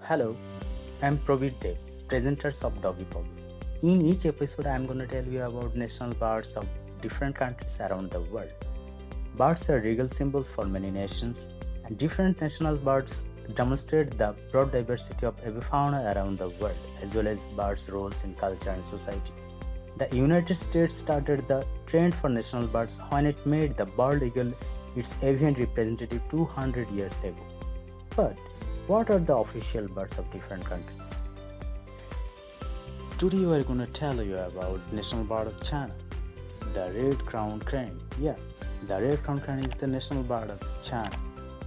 Hello, I'm Pravir Dev, presenters of Doggy Pug. In each episode, I'm going to tell you about national birds of different countries around the world. Birds are regal symbols for many nations, and different national birds demonstrate the broad diversity of avifauna around the world, as well as birds' roles in culture and society. The United States started the trend for national birds when it made the bald eagle its avian representative 200 years ago. But what are the official birds of different countries? Today we are going to tell you about national bird of China, the red-crowned crane. Yeah, the red-crowned crane is the national bird of China.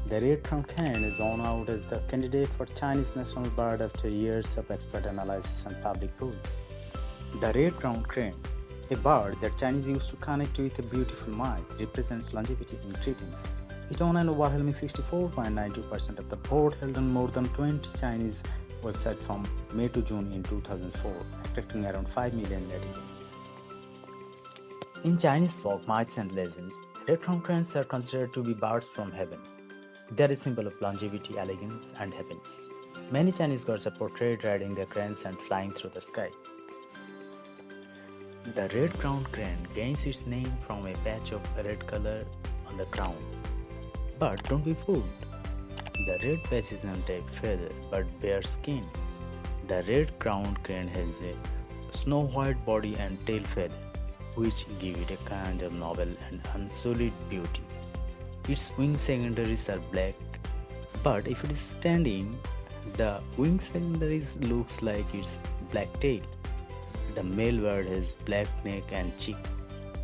The red-crowned crane is won out as the candidate for Chinese national bird after years of expert analysis and public polls. The red-crowned crane, a bird that Chinese used to connect with a beautiful myth, represents longevity in greetings. It won an overwhelming 64.92% of the vote held on more than 20 Chinese websites from May to June in 2004, attracting around 5 million netizens. In Chinese folk myths and legends, red-crowned cranes are considered to be birds from heaven. They are a symbol of longevity, elegance, and happiness. Many Chinese gods are portrayed riding their cranes and flying through the sky. The red-crowned crane gains its name from a patch of red color on the crown. But don't be fooled. The red patch is not a feather but bare skin. The red-crowned crane has a snow-white body and tail feather, which give it a kind of novel and unsullied beauty. Its wing secondaries are black, but if it is standing, the wing secondaries looks like its black tail. The male bird has black neck and cheek,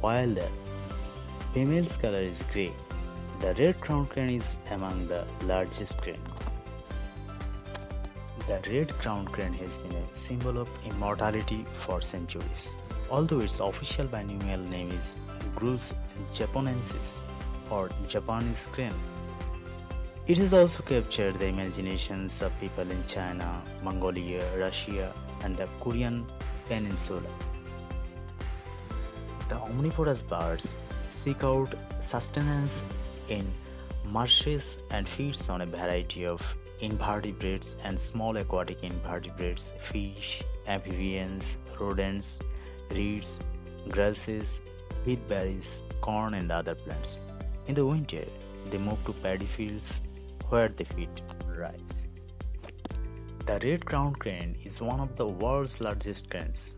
while the female's color is grey. The red-crowned crane is among the largest crane. The red-crowned crane has been a symbol of immortality for centuries, although its official binomial name is Grus japonensis or Japanese crane. It has also captured the imaginations of people in China, Mongolia, Russia, and the Korean Peninsula. The omnivorous birds seek out sustenance in marshes and feeds on a variety of invertebrates and small aquatic invertebrates, fish, amphibians, rodents, reeds, grasses, wheat berries, corn, and other plants. In the winter, they move to paddy fields where they feed rice. The red-crowned crane is one of the world's largest cranes.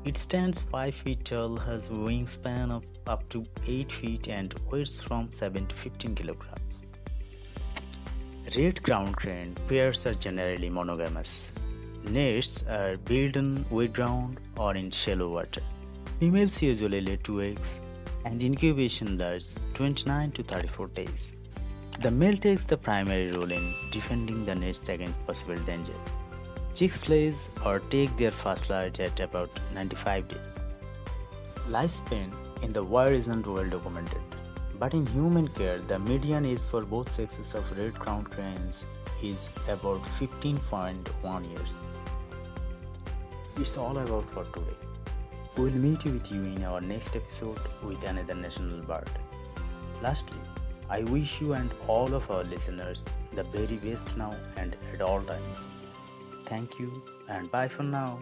It stands 5 feet tall, has a wingspan of up to 8 feet and weighs from 7 to 15 kilograms. Red-crowned crane pairs are generally monogamous. Nests are built on wet ground or in shallow water. Females usually lay 2 eggs and incubation lasts 29 to 34 days. The male takes the primary role in defending the nest against possible danger. Chicks flays or take their first flight at about 95 days. Lifespan in the wild isn't well documented, but in human care, the median age for both sexes of red-crowned cranes is about 15.1 years. It's all about for today. We'll meet with you in our next episode with another national bird. Lastly, I wish you and all of our listeners the very best now and at all times. Thank you and bye for now.